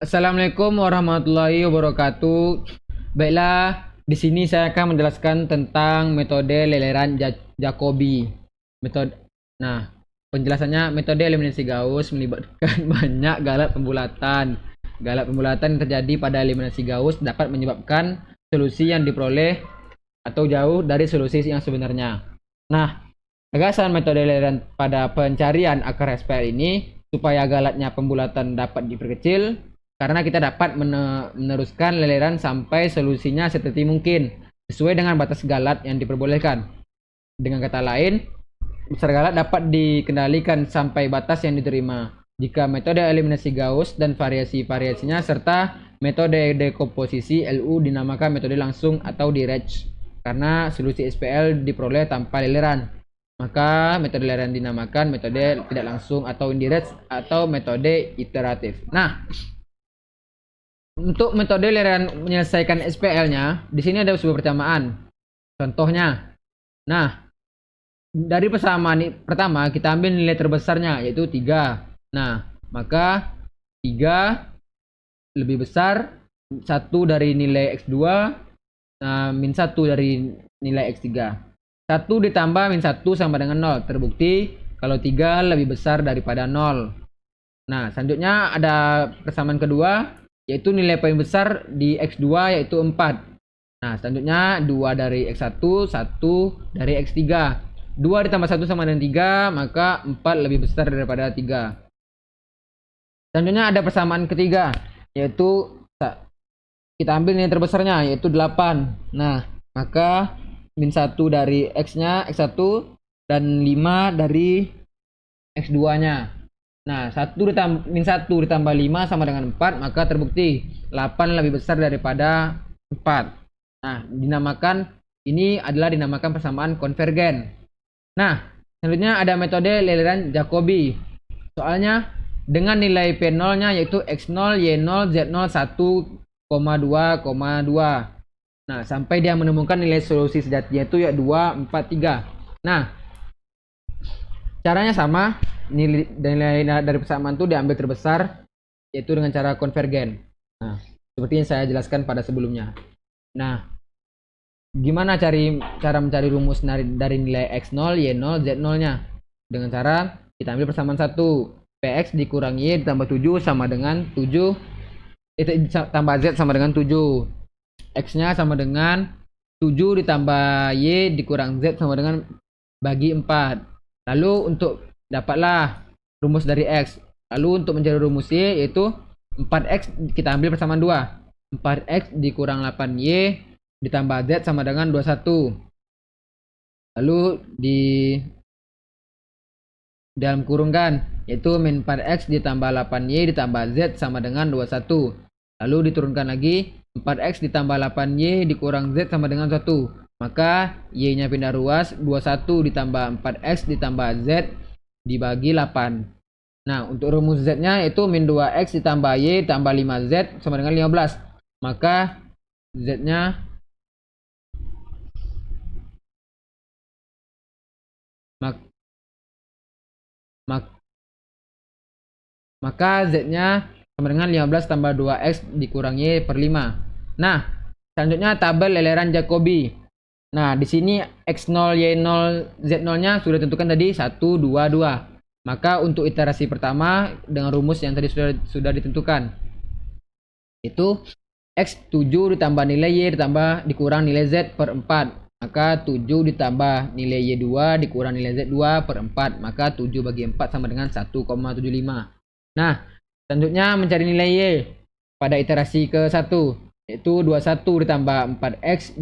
Assalamualaikum warahmatullahi wabarakatuh. Baiklah, di sini saya akan menjelaskan tentang metode leleran Jacobi. Metode, nah, penjelasannya metode eliminasi Gauss melibatkan banyak galat pembulatan. Galat pembulatan yang terjadi pada eliminasi Gauss dapat menyebabkan solusi yang diperoleh atau jauh dari solusi yang sebenarnya. Nah, gagasan metode leleran pada pencarian akar SPL ini supaya galatnya pembulatan dapat diperkecil karena kita dapat meneruskan leleran sampai solusinya setetes mungkin sesuai dengan batas galat yang diperbolehkan. Dengan kata lain, besar galat dapat dikendalikan sampai batas yang diterima jika metode eliminasi Gauss dan variasi-variasinya serta metode dekomposisi LU dinamakan metode langsung atau direct karena solusi SPL diperoleh tanpa leleran. Maka metode leleran dinamakan metode tidak langsung atau indirect atau metode iteratif. Nah, untuk metode leleran menyelesaikan SPL-nya, di sini ada sebuah persamaan. Contohnya, nah, dari persamaan pertama kita ambil nilai terbesarnya yaitu 3. Nah, maka 3 lebih besar 1 dari nilai X2 min 1 dari nilai X3. 1 ditambah min 1 sama dengan 0. Terbukti kalau 3 lebih besar daripada 0. Nah, selanjutnya ada persamaan kedua yaitu nilai paling besar di X2 yaitu 4. Nah, selanjutnya 2 dari X1, 1 dari X3. 2 ditambah 1 sama dengan 3, maka 4 lebih besar daripada 3. Selanjutnya ada persamaan ketiga, yaitu kita ambil nilai terbesarnya, yaitu 8. Nah, maka min 1 dari X-nya, X1, dan 5 dari X2-nya. Nah, min 1 ditambah 5 sama dengan 4, maka terbukti 8 lebih besar daripada 4. Nah, ini adalah dinamakan persamaan konvergen. Nah, selanjutnya ada metode leleran Jacobi. Soalnya dengan nilai P0-nya yaitu X0, Y0, Z0 1,2,2. Nah, sampai dia menemukan nilai solusi sejati yaitu 2, 4, 3. Nah, caranya sama, nilai dari persamaan itu diambil terbesar yaitu dengan cara konvergen. Nah, seperti yang saya jelaskan pada sebelumnya. Nah, gimana cara mencari rumus dari nilai X0, Y0, Z0-nya? Dengan cara kita ambil persamaan 1. PX dikurangi Y ditambah 7 sama dengan 7. Tambah Z sama dengan 7. X-nya sama dengan 7 ditambah Y dikurang Z sama dengan bagi 4. Lalu untuk dapatlah rumus dari X. Lalu untuk mencari rumus Y yaitu 4X kita ambil persamaan 2. 4X dikurang 8Y ditambah Z sama dengan 21. Lalu di dalam kurung kan, yaitu min 4X ditambah 8Y ditambah Z sama dengan 21. Lalu diturunkan lagi, 4X ditambah 8Y dikurang Z sama dengan 1. Maka Y-nya pindah ruas, 21 ditambah 4X ditambah Z dibagi 8. Nah, untuk rumus Z-nya yaitu min 2X ditambah Y tambah 5Z sama dengan 15. Maka Z-nya maka Z-nya sama dengan 15 tambah 2X dikurangi per 5. Nah, selanjutnya tabel leleran Jacobi. Nah, di sini X0, Y0, Z0-nya sudah ditentukan tadi 1, 2, 2. Maka untuk iterasi pertama dengan rumus yang tadi sudah ditentukan, itu X7 ditambah nilai Y ditambah dikurang nilai Z per 4. Maka 7 ditambah nilai Y2 dikurang nilai Z2 per 4. Maka 7 bagi 4 sama dengan 1,75. Nah, selanjutnya mencari nilai Y pada iterasi ke-1, yaitu 21 ditambah 4X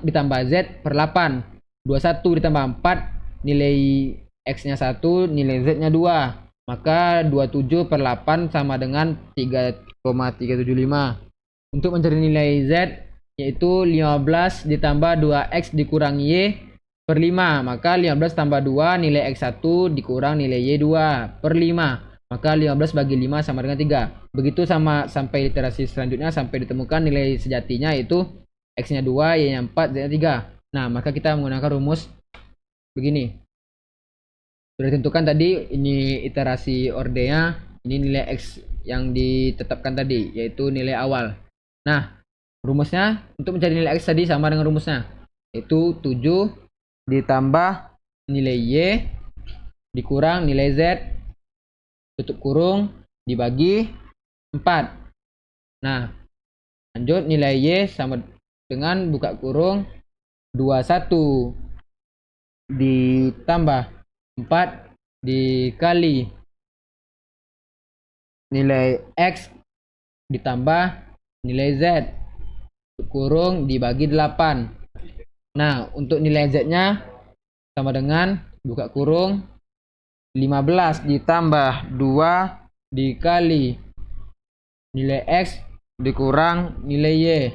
ditambah Z per 8. 21 ditambah 4, nilai X-nya 1, nilai Z-nya 2. Maka 27 per 8 sama dengan 3,375. Untuk mencari nilai Z, yaitu 15 ditambah 2X dikurang Y per 5. Maka 15 tambah 2, nilai X1 dikurang nilai Y2 per 5. Maka 15 bagi 5 sama dengan 3. Begitu sampai iterasi selanjutnya sampai ditemukan nilai sejatinya yaitu X-nya 2, Y-nya 4, Z-nya 3. Nah, maka kita menggunakan rumus begini. Sudah ditentukan tadi ini iterasi ordernya, ini nilai X yang ditetapkan tadi, yaitu nilai awal. Nah, rumusnya untuk mencari nilai X tadi sama dengan rumusnya, yaitu 7 ditambah nilai Y dikurang nilai Z tutup kurung dibagi 4. Nah, lanjut nilai Y sama dengan buka kurung 21 ditambah 4 dikali nilai X ditambah nilai Z kurung dibagi 8. Nah, untuk nilai Z-nya sama dengan buka kurung 15 ditambah 2 dikali nilai X dikurang nilai Y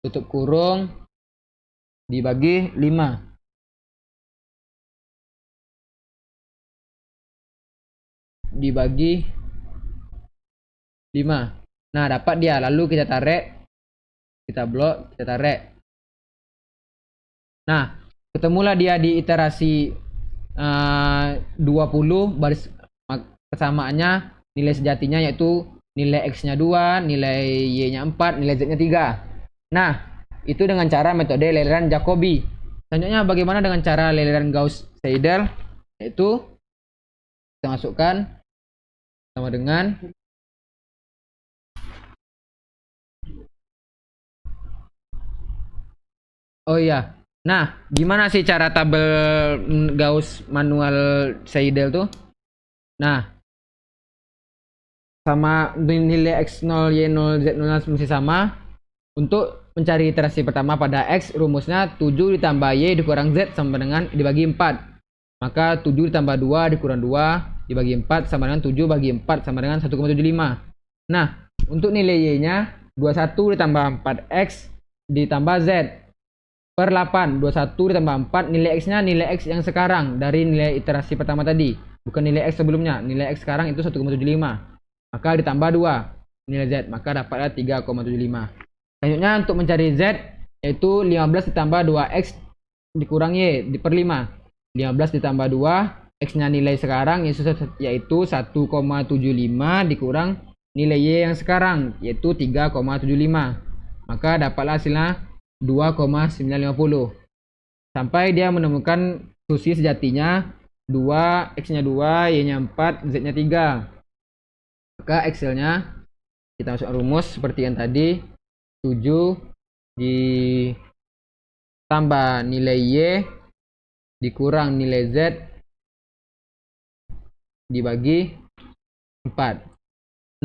tutup kurung dibagi 5. Dibagi 5. Nah, dapat dia. Lalu kita tarik, kita blok, kita tarik. Nah, ketemulah dia di iterasi 20 baris kesamaannya nilai sejatinya yaitu nilai X-nya 2, nilai Y-nya 4, nilai Z-nya 3. Nah, itu dengan cara metode leleran Jacobi. Selanjutnya bagaimana dengan cara leleran Gauss-Seidel? Yaitu kita masukkan sama dengan oh iya. Nah, gimana sih cara tabel Gauss manual Seidel tuh? Nah, sama nilai X0, Y0, Z0 mesti sama. Untuk mencari iterasi pertama pada X, rumusnya 7 ditambah Y dikurang Z sama dengan dibagi 4. Maka 7 ditambah 2 dikurang 2 dibagi 4 sama dengan 7 bagi 4 sama dengan 1,75. Nah, untuk nilai Y-nya 21 ditambah 4X ditambah Z per 8. 21 ditambah 4 nilai X-nya nilai X yang sekarang dari nilai iterasi pertama tadi, bukan nilai X sebelumnya. Nilai X sekarang itu 1,75. Maka ditambah 2 nilai Z, maka dapatlah 3,75. Selanjutnya untuk mencari Z yaitu 15 ditambah 2X dikurang Y per 5. 15 ditambah 2 X-nya nilai sekarang yaitu 1,75 dikurang nilai Y yang sekarang yaitu 3,75. Maka dapatlah hasilnya 2,950. Sampai dia menemukan susi sejatinya 2, X-nya 2, Y-nya 4, Z-nya 3. Maka Excel-nya kita masuk rumus seperti yang tadi, 7 ditambah nilai Y dikurang nilai Z dibagi 4.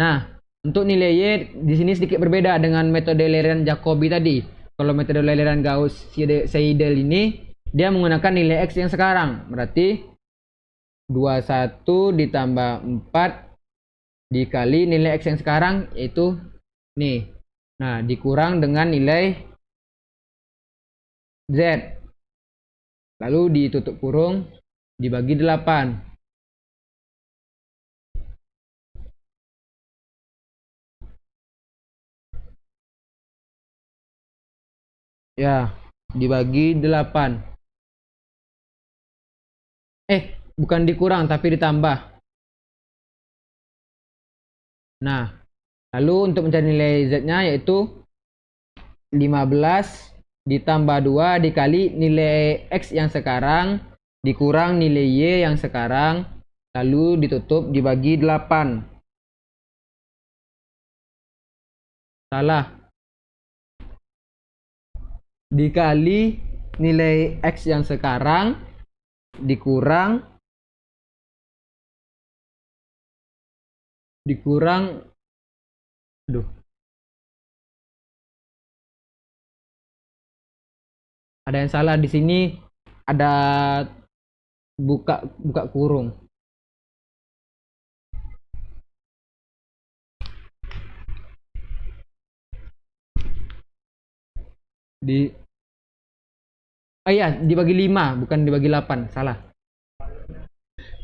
Nah, untuk nilai Y di sini sedikit berbeda dengan metode leleran Jacobi tadi. Kalau metode leleran Gauss-Seidel ini dia menggunakan nilai X yang sekarang. Berarti 21 ditambah 4 dikali nilai X yang sekarang yaitu nih. Nah, dikurang dengan nilai Z. Lalu ditutup kurung dibagi 8. Ya, dibagi 8. Bukan dikurang tapi ditambah. Nah, lalu untuk mencari nilai Z-nya yaitu 15 ditambah 2 dikali nilai X yang sekarang dikurang nilai Y yang sekarang lalu ditutup dibagi 8. Salah. Dikali nilai X yang sekarang dikurang ada yang salah di sini, ada buka kurung. Dibagi 5 bukan dibagi 8, salah.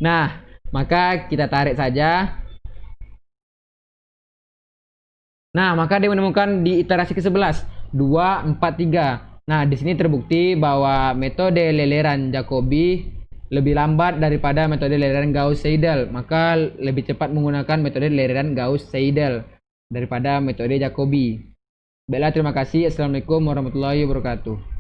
Nah, maka kita tarik saja. Nah, maka dia menemukan di iterasi ke-11 2, 4, 3. Nah, di sini terbukti bahwa metode leleran Jacobi lebih lambat daripada metode layering Gauss-Seidel, maka lebih cepat menggunakan metode layering Gauss-Seidel daripada metode Jacobi. Baiklah, terima kasih. Assalamualaikum warahmatullahi wabarakatuh.